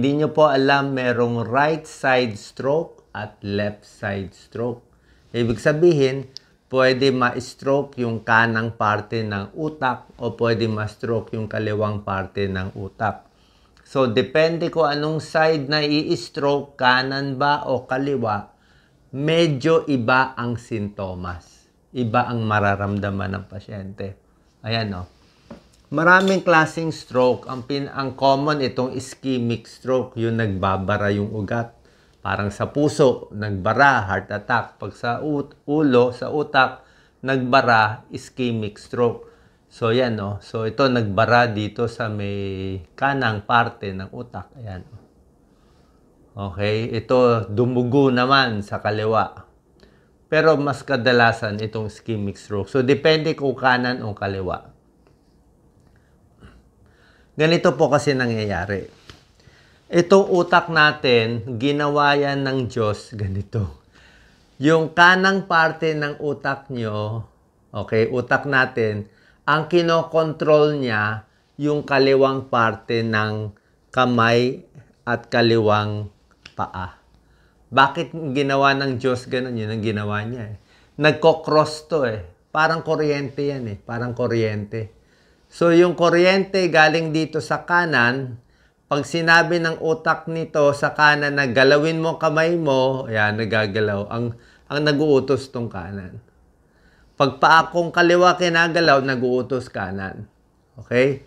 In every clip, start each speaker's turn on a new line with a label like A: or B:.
A: hindi nyo po alam, merong right side stroke at left side stroke. Ibig sabihin, pwede ma-stroke yung kanang parte ng utak o pwede ma-stroke yung kaliwang parte ng utak. So, depende ko anong side na i-stroke, kanan ba o kaliwa, medyo iba ang sintomas. Iba ang mararamdaman ng pasyente. Ayan, Maraming klaseng stroke. Ang common itong ischemic stroke, yung nagbabara yung ugat. Parang sa puso, nagbara, heart attack. Pag sa ulo, sa utak, nagbara, ischemic stroke. So, yan, So, ito nagbara dito sa may kanang parte ng utak. Ayan, Okay, ito dumugo naman sa kaliwa. Pero mas kadalasan itong ischemic stroke. So, depende kung kanan o kaliwa. Ganito po kasi nangyayari. Itong utak natin, ginawa yan ng Diyos ganito. Yung kanang parte ng utak nyo, okay, utak natin, ang kinokontrol niya yung kaliwang parte ng kamay at kaliwang paa. Bakit ginawa ng Diyos ganun? Yun ang ginawa niya. Nagko-cross to Parang kuryente yan Parang kuryente. So, yung kuryente galing dito sa kanan, pag sinabi ng utak nito sa kanan na galawin mo kamay mo, ayan, nagagalaw. Ang nag-uutos tong kanan. Pag paakong kaliwa kinagalaw, nag-uutos kanan. Okay?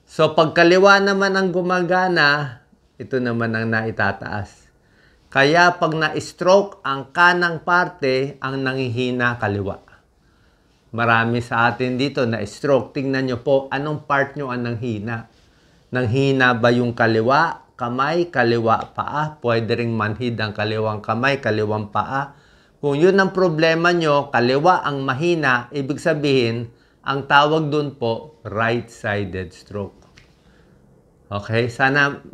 A: So, pag kaliwa naman ang gumagana, ito naman ang naitataas. Kaya pag na-stroke ang kanang parte, ang nanghihina kaliwa. Marami sa atin dito na stroke. Tingnan nyo po, anong part nyo ang nanghina? Nanghina ba yung kaliwa, kamay, kaliwa, paa? Pwede ring manhid ang kaliwang kamay, kaliwang paa. Kung yun ang problema nyo, kaliwa ang mahina, ibig sabihin, ang tawag dun po, right-sided stroke. Okay? Sana,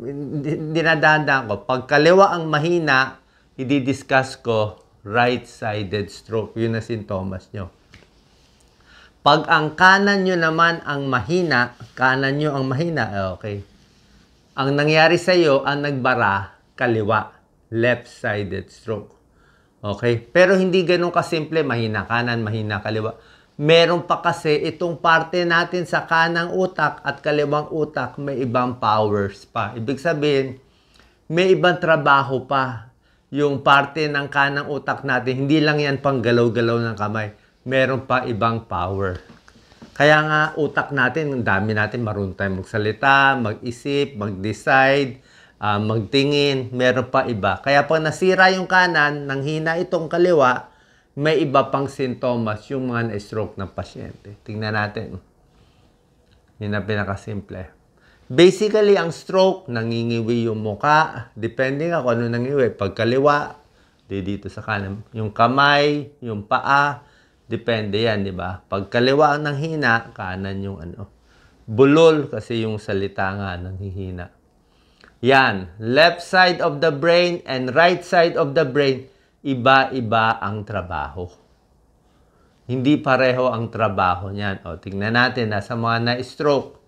A: dinadaan ko. Pag kaliwa ang mahina, i-discuss ko, right-sided stroke. Yun ang sintomas nyo. Pag ang kanan nyo naman ang mahina, okay. Ang nangyari sa iyo, ang nagbara, kaliwa, left-sided stroke. Okay? Pero hindi ganun kasimple, mahina kanan, mahina kaliwa. Meron pa kasi itong parte natin sa kanang utak at kaliwang utak, may ibang powers pa. Ibig sabihin, may ibang trabaho pa. Yung parte ng kanang utak natin, hindi lang yan pang galaw-galaw ng kamay. Meron pa ibang power. Kaya nga, utak natin, ang dami natin, marunong tayo magsalita, mag-isip, mag-decide, magtingin, meron pa iba. Kaya pag nasira yung kanan, nanghina itong kaliwa, may iba pang sintomas yung mga na-stroke ng pasyente. Tingnan natin. Yun ang pinakasimple. Basically, ang stroke, nangingiwi yung muka. Depende nga kung ano nangingiwi. Pag kaliwa, dito sa kanan. Yung kamay, yung paa, depende yan, di ba? Pag kaliwa ang nanghina, kanan yung bulol, kasi yung salita nga nanghihina. Yan. Left side of the brain and right side of the brain, iba-iba ang trabaho. Hindi pareho ang trabaho niyan. Tingnan natin, sa mga na-stroke.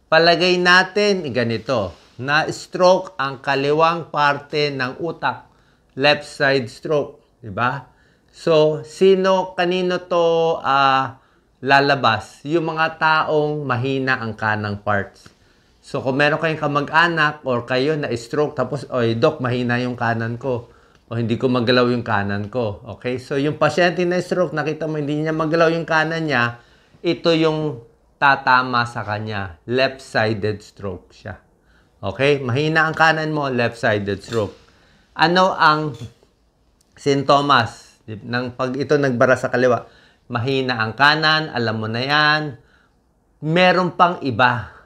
A: Palagay natin, ganito, na-stroke ang kaliwang parte ng utak. Left side stroke, di ba? So, kanino to lalabas? Yung mga taong mahina ang kanang parts. So, kung meron kayong kamag-anak or kayo na stroke, tapos, Doc, mahina yung kanan ko. O hindi ko magalaw yung kanan ko. Okay? So, yung pasyente na stroke, nakita mo, hindi niya magalaw yung kanan niya, ito yung tatama sa kanya. Left-sided stroke siya. Okay? Mahina ang kanan mo, left-sided stroke. Ano ang sintomas? Pag ito nagbara sa kaliwa, mahina ang kanan, alam mo na yan. Meron pang iba.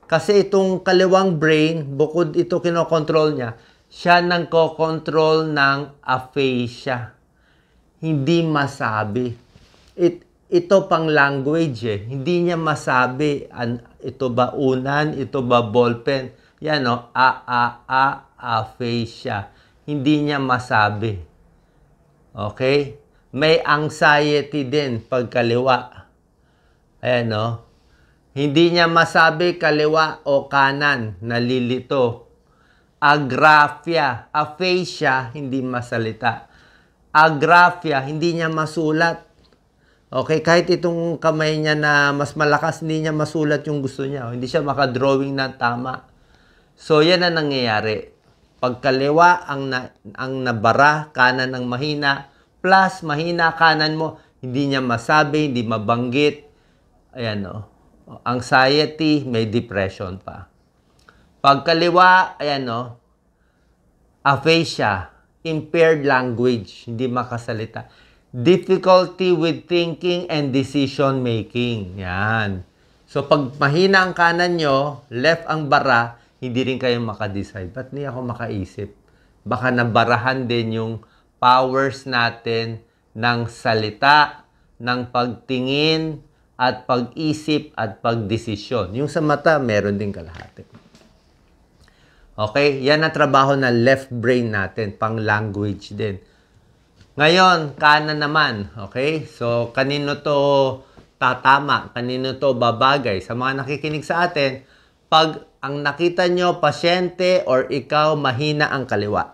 A: Kasi itong kaliwang brain, bukod ito kinokontrol niya, siya nang ko-control ng aphasia. Hindi masabi. Ito pang language Hindi niya masabi. Ito ba unan? Ito ba ballpen? Yan aphasia. Hindi niya masabi. Okay? May anxiety din pag kaliwa. Ayan, Hindi niya masabi kaliwa o kanan. Nalilito. Agraphia. Aphasia, hindi masalita. Agraphia, hindi niya masulat. Okay, kahit itong kamay niya na mas malakas, hindi niya masulat yung gusto niya. Hindi siya makadrawing na tama. So, yan ang nangyayari. Pagkaliwa ang nabara, kanan ang mahina, plus mahina kanan mo, hindi niya masabi, hindi mabanggit. Ayan o. Anxiety, may depression pa. Pagkaliwa, ayan o. Aphasia, impaired language, hindi makasalita. Difficulty with thinking and decision making. Yan. So, pag mahina ang kanan nyo, left ang bara, hindi rin kayo makadecide. Ba't hindi ako makaisip? Baka nabarahan din yung powers natin ng salita, ng pagtingin, at pag-isip, at pagdesisyon. Yung sa mata, meron din kalahati. Okay? Yan ang trabaho ng left brain natin, pang language din. Ngayon, kanan naman. Okay? So, kanino to tatama? Kanino to babagay? Sa mga nakikinig sa atin, pag ang nakita nyo, pasyente or ikaw, mahina ang kaliwa.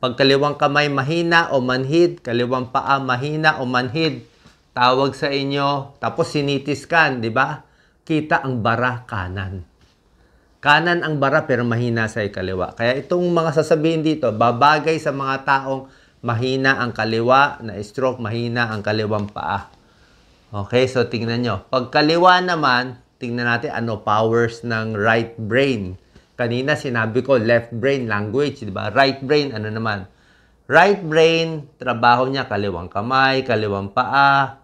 A: Pag kaliwang kamay mahina o manhid, kaliwang paa mahina o manhid, tawag sa inyo, tapos sinitiskan, di ba? Kita ang bara kanan. Kanan ang bara pero mahina sa kaliwa. Kaya itong mga sasabihin dito, babagay sa mga taong mahina ang kaliwa na stroke, mahina ang kaliwang paa. Okay, so tingnan nyo. Pag kaliwa naman, tingnan natin ano powers ng right brain. Kanina sinabi ko left brain language, di ba? Right brain ano naman? Right brain, trabaho niya kaliwang kamay, kaliwang paa,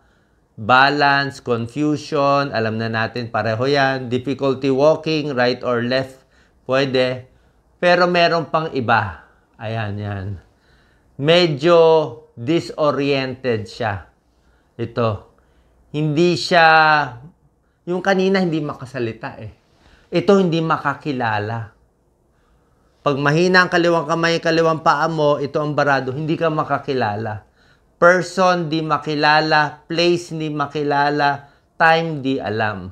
A: balance, confusion, alam na natin pareho yan. Difficulty walking, right or left, pwede. Pero meron pang iba. Ayan, yan. Medyo disoriented siya. Ito. Hindi siya, yung kanina hindi makasalita eh. Ito hindi makakilala. Pag mahina ang kaliwang kamay, kaliwang paa mo, ito ang barado, hindi ka makakilala. Person, di makilala. Place, hindi makilala. Time, di alam.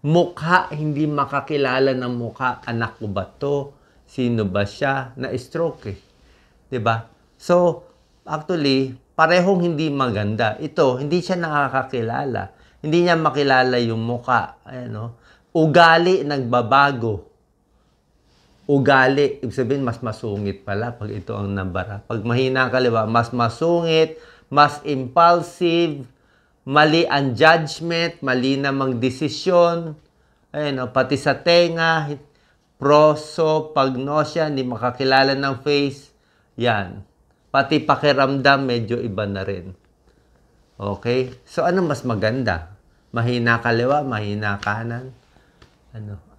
A: Mukha, hindi makakilala ng mukha. Anak ko ba to? Sino ba siya? Na-stroke eh. Diba? So, actually, parehong hindi maganda. Ito, hindi siya nakakakilala. Hindi niya makilala yung mukha. Ayan, ugali, nagbabago. Ugali, ibig sabihin, mas masungit pala pag ito ang nabara. Pag mahina ang kaliwa, mas masungit, mas impulsive, mali ang judgment, mali na magdesisyon. Ayan, pati sa tenga, proso, pagnosya, hindi makakilala ng face. Yan. Pati pakiramdam, medyo iba na rin. Okay? So, ano mas maganda? Mahina kaliwa, mahina kanan?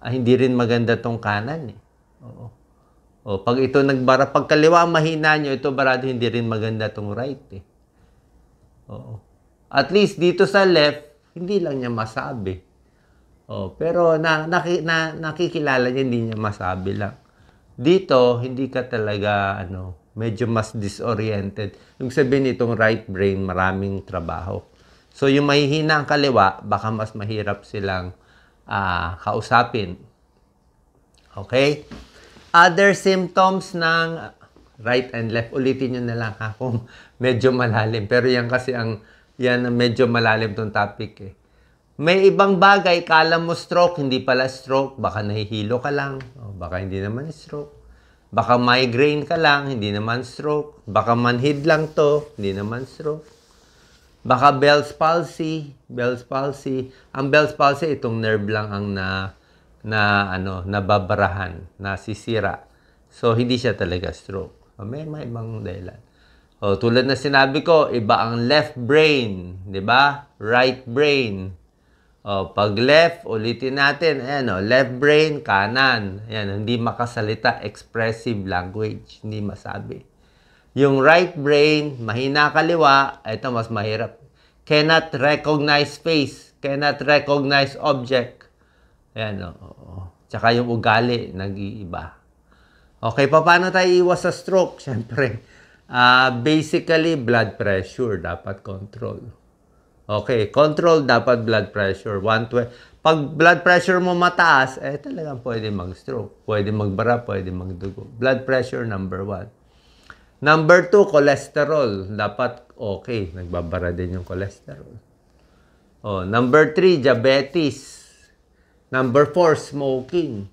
A: Hindi rin maganda tong kanan eh. Oo. Pag ito nagbara, pag kaliwa mahina nyo, ito barado, hindi rin maganda tong right eh. Oo. At least dito sa left, hindi lang niya masabi. Pero nakikilala niya, hindi niya masabi lang. Dito, hindi ka talaga, medyo mas disoriented. Yung sabihin itong right brain, maraming trabaho. So, yung mahihina ang kaliwa, baka mas mahirap silang kausapin. Okay? Other symptoms ng right and left, ulitin nyo na lang ha, kung medyo malalim. Pero yan kasi yan medyo malalim tong topic eh. May ibang bagay, kala mo stroke, hindi pala stroke. Baka nahihilo ka lang. Baka hindi naman stroke. Baka migraine ka lang, hindi naman stroke. Baka manhid lang to, hindi naman stroke. Baka Bell's palsy. Bell's palsy. Ang Bell's palsy, itong nerve lang ang nababarahan, nasisira. So, hindi siya talaga stroke. May ibang dahilan. Tulad na sinabi ko, iba ang left brain, di ba? Right brain. Pag left, ulitin natin. Ayan, left brain, kanan. Ayan, hindi makasalita, expressive language. Hindi masabi. Yung right brain, mahina kaliwa, ito mas mahirap. Cannot recognize face. Cannot recognize object. Ayan, Tsaka yung ugali, nag-iiba. Okay, paano tayo iwas sa stroke? Siyempre, basically, blood pressure dapat control. Okay, control dapat blood pressure. 120. Pag blood pressure mo mataas, talagang pwede mag-stroke. Pwede magbara, pwede magdugo. Blood pressure, number 1. Number 2, cholesterol. Dapat okay. Nagbabara din yung cholesterol. Number 3, diabetes. Number 4, smoking.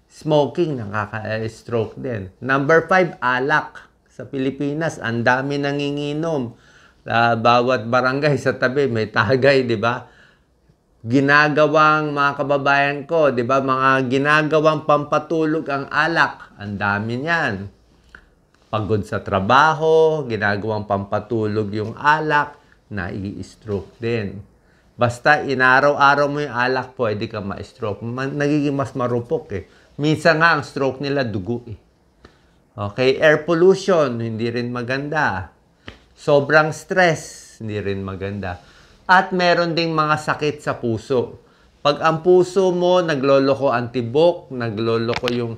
A: Smoking, nakaka-stroke din. Number 5, alak. Sa Pilipinas, ang dami nanginginom. Bawat barangay sa tabi, may tagay, di ba? Ginagawang mga kababayan ko, di ba? Mga ginagawang pampatulog ang alak. Ang dami niyan. Pagod sa trabaho, ginagawang pampatulog yung alak, nai-stroke din. Basta inaraw-araw mo yung alak, pwede ka ma-stroke. Nagiging mas marupok eh. Minsan nga ang stroke nila dugo eh. Okay, air pollution, hindi rin maganda. Sobrang stress, hindi rin maganda. At meron ding mga sakit sa puso. Pag ang puso mo nagloloko ang tibok, nagloloko yung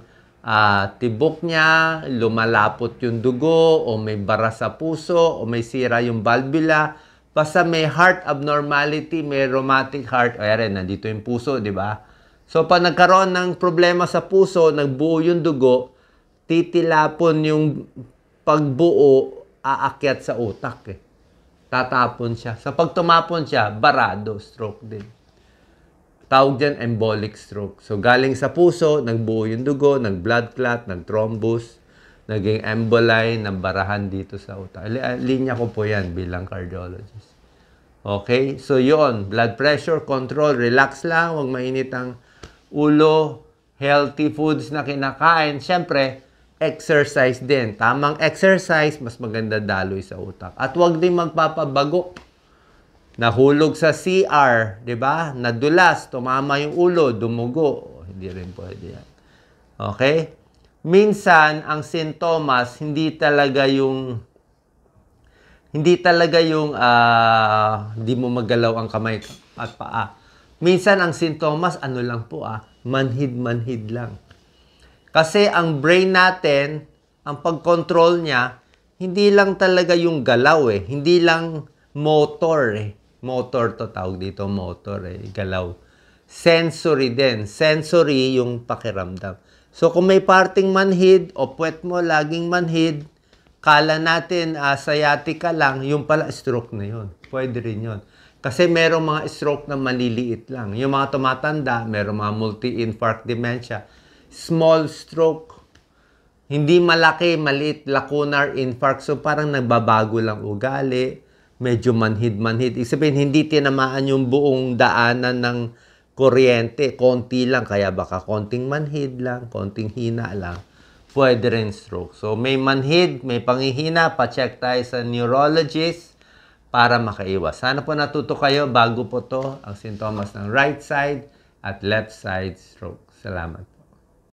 A: tibok niya, lumalapot yung dugo, o may bara sa puso, o may sira yung valvula, basta may heart abnormality, may rheumatic heart, ayan, nandito yung puso, di ba? So, pag nagkaroon ng problema sa puso, nagbuo yung dugo, titilapon yung pagbuo, aakyat sa utak eh. Tatapon siya. So, pag tumapon siya, barado, stroke din. Tawag dyan, embolic stroke. So, galing sa puso, nagbuo yung dugo, nag-blood clot, nag-thrombus, naging emboli, nabarahan dito sa utak. Linya ko po yan bilang cardiologist. Okay? So, yon, blood pressure, control, relax lang, huwag mainit ang ulo, healthy foods na kinakain. Siyempre, exercise din. Tamang exercise, mas maganda daloy sa utak. At huwag din magpapabago. Nahulog sa CR, di ba? Nadulas, tumama yung ulo, dumugo. Hindi rin pwede yan. Okay? Minsan, ang sintomas, hindi talaga yung hindi mo magalaw ang kamay at paa. Minsan, ang sintomas, ano lang po manhid-manhid lang. Kasi ang brain natin, ang pag-control niya, hindi lang talaga yung galaw eh. Hindi lang motor eh. Motor to tawag dito, motor eh. Galaw. Sensory din. Sensory yung pakiramdam. So kung may parting manhid o puwet mo laging manhid, kala natin sciatica lang, yung pala stroke na yun. Pwede rin yun. Kasi merong mga stroke na maliliit lang. Yung mga tumatanda, merong mga multi-infarct dementia. Small stroke. Hindi malaki, maliit, lacunar infarct. So parang nagbabago lang ugali. Medyo manhid-manhid. Ibig sabihin, hindi tinamaan yung buong daanan ng kuryente. Konti lang. Kaya baka konting manhid lang, konting hina lang. Pwede rin stroke. So may manhid, may panghihina, pa-check tayo sa neurologist para makaiwas. Sana po natuto kayo bago po to ang sintomas ng right side at left side stroke. Salamat.